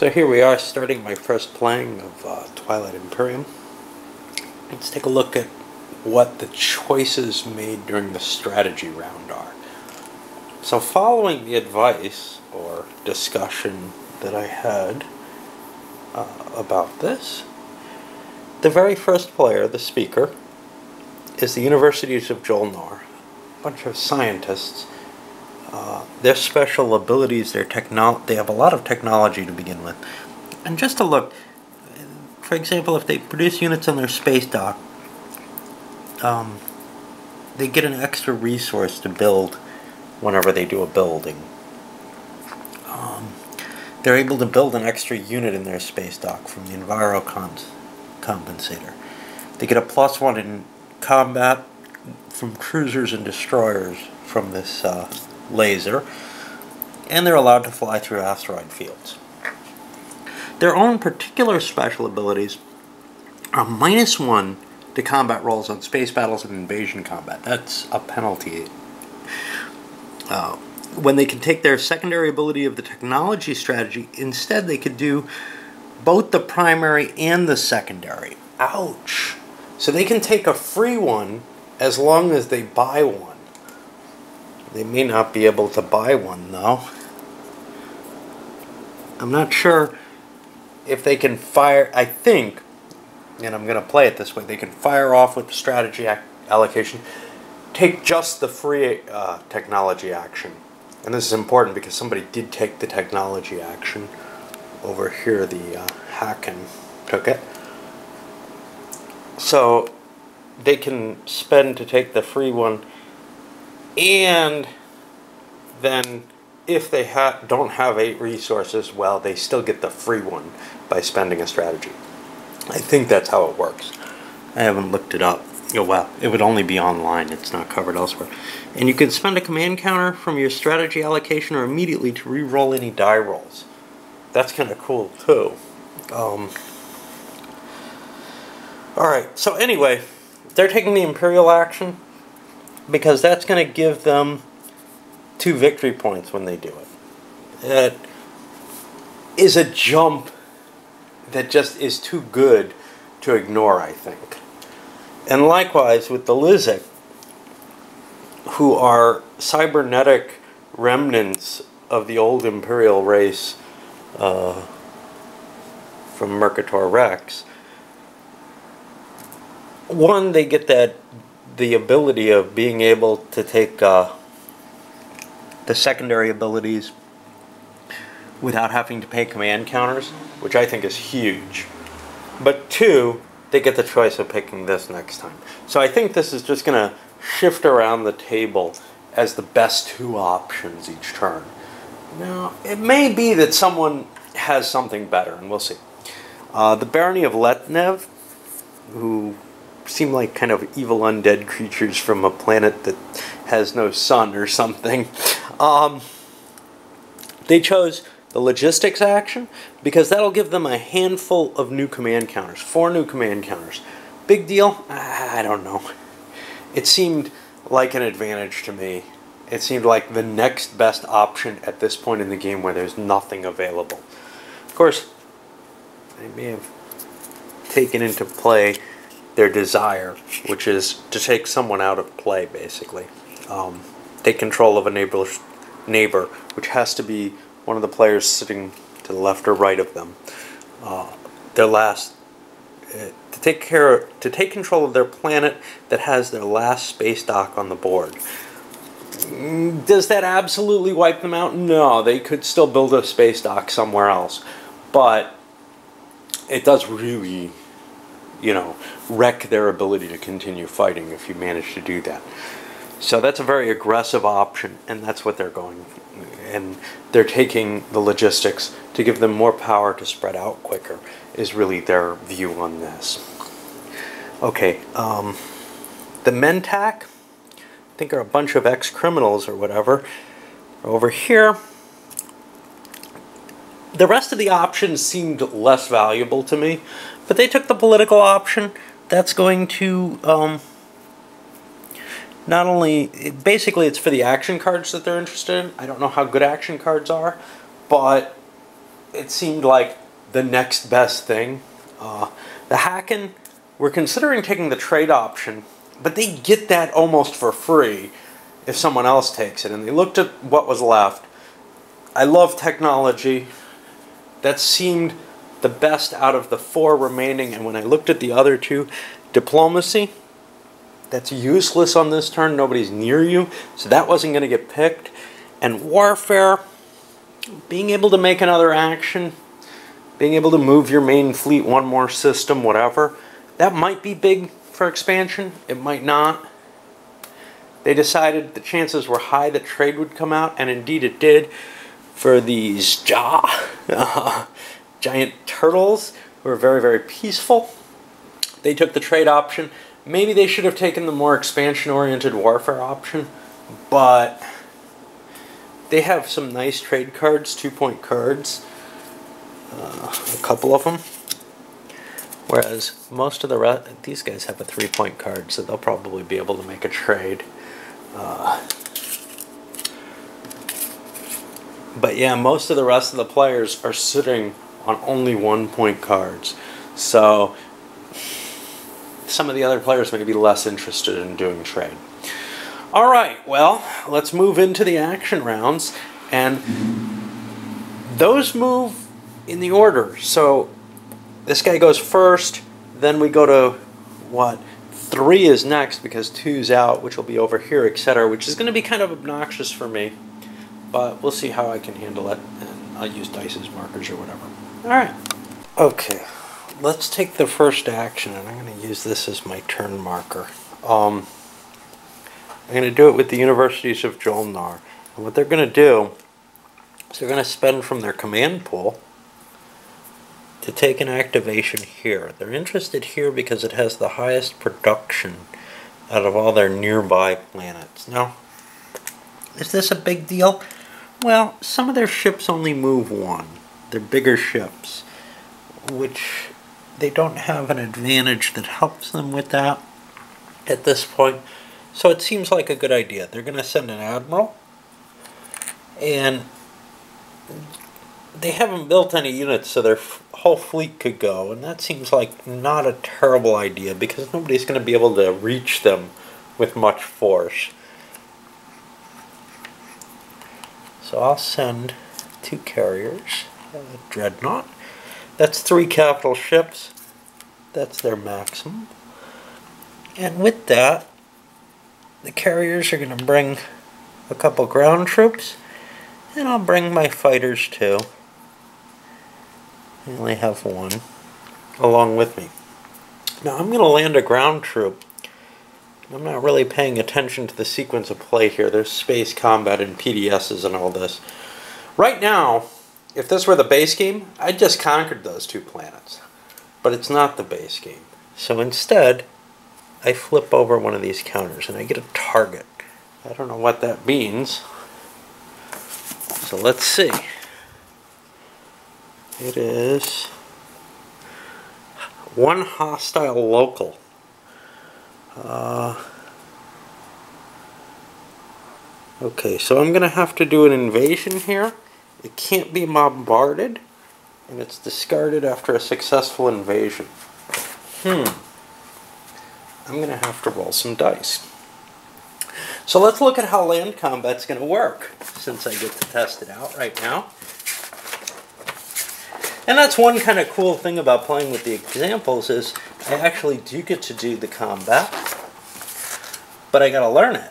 So here we are starting my first playing of Twilight Imperium. Let's take a look at what the choices made during the strategy round are. So following the advice or discussion that I had about this, the very first player, the speaker, is the Universities of Jolnar, a bunch of scientists. Their special abilities, they have a lot of technology to begin with. And just to look, for example, if they produce units on their space dock, they get an extra resource to build whenever they do a building. They're able to build an extra unit in their space dock from the Enviro compensator. They get a +1 in combat from cruisers and destroyers from this laser, and they're allowed to fly through asteroid fields. Their own particular special abilities are -1 to combat rolls on space battles and invasion combat. That's a penalty. When they can take their secondary ability of the technology strategy, instead they could do both the primary and the secondary. Ouch! So they can take a free one as long as they buy one. They may not be able to buy one, though. I'm not sure if they can fire, I think, and I'm going to play it this way, they can fire off with the strategy allocation, take just the free technology action. And this is important because somebody did take the technology action over here, the Hacken took it. So they can spend to take the free one, and then if they don't have 8 resources, well, they still get the free one by spending a strategy. I think that's how it works. I haven't looked it up. Oh well, it would only be online, it's not covered elsewhere. And you can spend a command counter from your strategy allocation or immediately to re-roll any die rolls. That's kind of cool too. Alright, so anyway, they're taking the Imperial action because that's going to give them 2 victory points when they do it. It is a jump that just is too good to ignore, I think. And likewise with the Lizic, who are cybernetic remnants of the old Imperial race from Mercator Rex. One, they get the ability of being able to take the secondary abilities without having to pay command counters, which I think is huge. But 2, they get the choice of picking this next time. So I think this is just going to shift around the table as the best 2 options each turn. Now, it may be that someone has something better, and we'll see. The Barony of Letnev, who seem like kind of evil undead creatures from a planet that has no sun or something. They chose the logistics action because that'll give them a handful of new command counters. 4 new command counters. Big deal? I don't know. It seemed like an advantage to me. It seemed like the next best option at this point in the game where there's nothing available. Of course, I may have taken into play their desire, which is to take someone out of play, basically. Take control of a neighbor, which has to be one of the players sitting to the left or right of them. To take control of their planet that has their last space dock on the board. Does that absolutely wipe them out? No, they could still build a space dock somewhere else, but it does really, wreck their ability to continue fighting if you manage to do that. So that's a very aggressive option, and that's what they're going for. And they're taking the logistics to give them more power to spread out quicker, is really their view on this. Okay, the Mentak, I think are a bunch of ex-criminals or whatever, over here. The rest of the options seemed less valuable to me, but they took the political option. That's going to not only, basically it's for the action cards that they're interested in. I don't know how good action cards are, but it seemed like the next best thing. The Hacken, we're considering taking the trade option, but they get that almost for free if someone else takes it. And they looked at what was left. I love technology. That seemed the best out of the 4 remaining. And when I looked at the other 2, diplomacy, that's useless on this turn. Nobody's near you, so that wasn't going to get picked. And warfare, being able to make another action, being able to move your main fleet one more system, whatever, that might be big for expansion. It might not. They decided the chances were high that trade would come out, and indeed it did, for these giant turtles who are very, very peaceful. They took the trade option. Maybe they should have taken the more expansion-oriented warfare option, but they have some nice trade cards, 2-point cards, a couple of them. Whereas most of the rest, these guys have a 3-point card, so they'll probably be able to make a trade. But yeah, most of the rest of the players are sitting on only 1-point cards. So some of the other players may be less interested in doing trade. Alright, well, let's move into the action rounds. And those move in the order. So this guy goes first, then we go to, what, 3 is next because 2's out, which will be over here, etc., which is going to be kind of obnoxious for me. But we'll see how I can handle it, and I'll use dice as markers or whatever. Alright. Okay, let's take the first action, and I'm going to use this as my turn marker. I'm going to do it with the Universities of Jolnar. And what they're going to do is they're going to spend from their command pool to take an activation here. They're interested here because it has the highest production out of all their nearby planets. Now, is this a big deal? Well, some of their ships only move 1. They're bigger ships, which they don't have an advantage that helps them with that at this point. So it seems like a good idea. They're going to send an admiral, and they haven't built any units, so their whole fleet could go, and that seems like not a terrible idea because nobody's going to be able to reach them with much force. So I'll send 2 carriers, Dreadnought. That's 3 capital ships. That's their maximum. And with that, the carriers are going to bring a couple ground troops, and I'll bring my fighters too. I only have 1 along with me. Now I'm going to land a ground troop. I'm not really paying attention to the sequence of play here. There's space combat and PDSs and all this. Right now, if this were the base game, I just conquered those 2 planets. But it's not the base game. So instead, I flip over one of these counters and I get a target. I don't know what that means. So let's see. It is 1 hostile local. Okay, so I'm going to have to do an invasion here. It can't be bombarded, and it's discarded after a successful invasion. I'm going to have to roll some dice. So let's look at how land combat's going to work, since I get to test it out right now. And that's one kind of cool thing about playing with the examples is I actually do get to do the combat, but I got to learn it.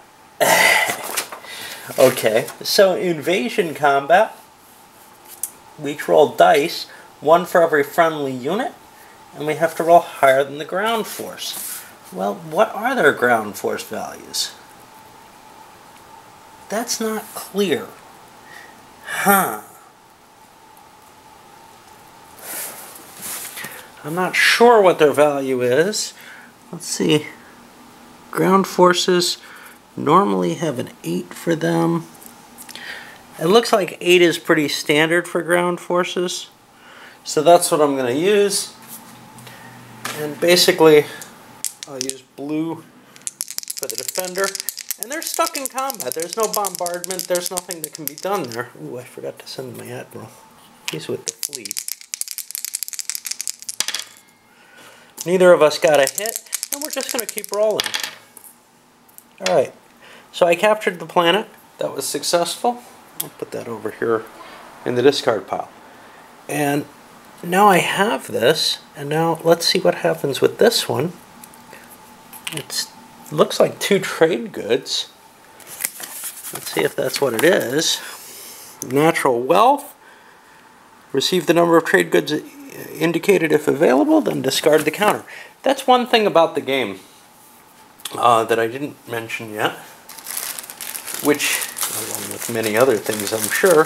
Okay, so invasion combat, we each roll dice, 1 for every friendly unit, and we have to roll higher than the ground force. Well, what are their ground force values? That's not clear. I'm not sure what their value is. Let's see. Ground forces normally have an 8 for them. It looks like 8 is pretty standard for ground forces. So that's what I'm going to use. And basically, I'll use blue for the defender. And they're stuck in combat. There's no bombardment. There's nothing that can be done there. Ooh, I forgot to send my admiral. He's with the fleet. Neither of us got a hit, and we're just going to keep rolling. Alright, so I captured the planet. That was successful. I'll put that over here in the discard pile. And now I have this, and now let's see what happens with this one. It looks like 2 trade goods. Let's see if that's what it is. Natural wealth. Receive the number of trade goods indicated if available, then discard the counter. That's one thing about the game that I didn't mention yet, which, along with many other things I'm sure,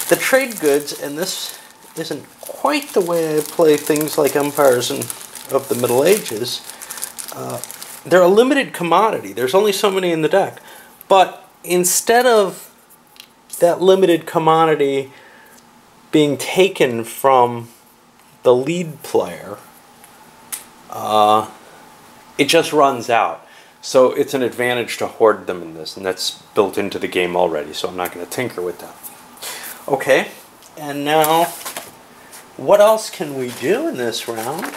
the trade goods, and this isn't quite the way I play things like Empires of the Middle Ages, they're a limited commodity. There's only so many in the deck. But instead of that limited commodity being taken from the lead player, it just runs out. So it's an advantage to hoard them in this, and that's built into the game already, so I'm not going to tinker with that. Okay, and now what else can we do in this round?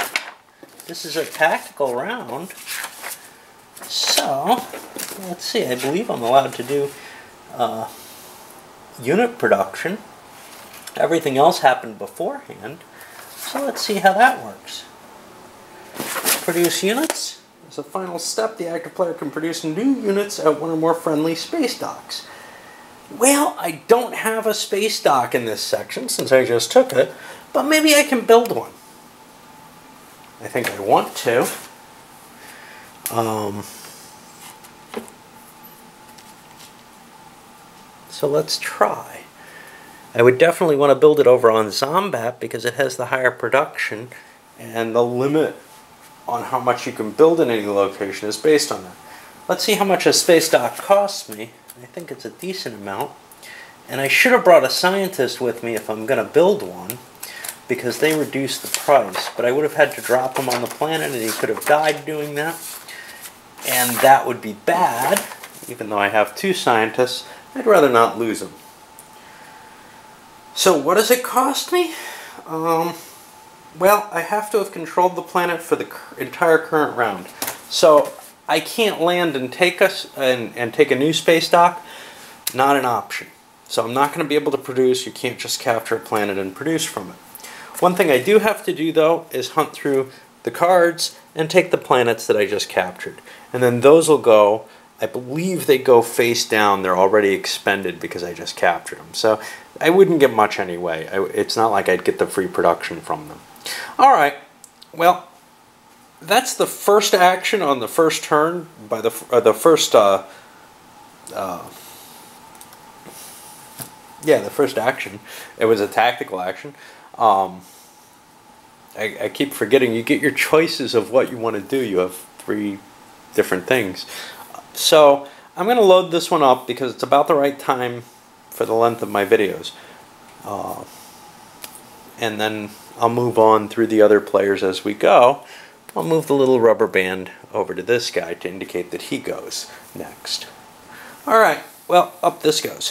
This is a tactical round. So, let's see, I believe I'm allowed to do unit production. Everything else happened beforehand, so let's see how that works. Produce units. As a final step, the active player can produce new units at one or more friendly space docks. Well, I don't have a space dock in this section since I just took it, but maybe I can build one. I think I want to. So let's try. I would definitely want to build it over on Zombat because it has the higher production, and the limit on how much you can build in any location is based on that. Let's see how much a space dock costs me. I think it's a decent amount. And I should have brought a scientist with me if I'm going to build one, because they reduce the price. But I would have had to drop him on the planet, and he could have died doing that. And that would be bad. Even though I have 2 scientists, I'd rather not lose them. So what does it cost me? Well, I have to have controlled the planet for the entire current round. So I can't land and take a new space dock. Not an option. So I'm not going to be able to produce. You can't just capture a planet and produce from it. One thing I do have to do, though, is hunt through the cards and take the planets that I just captured. And then those will go, I believe they go face down. They're already expended because I just captured them. So I wouldn't get much anyway. It's not like I'd get the free production from them. Alright, well, that's the first action on the first turn by the first action. It was a tactical action. I keep forgetting, you get your choices of what you want to do. You have 3 different things. So I'm going to load this one up because it's about the right time for the length of my videos. And then I'll move on through the other players as we go. I'll move the little rubber band over to this guy to indicate that he goes next. Alright, well, up this goes.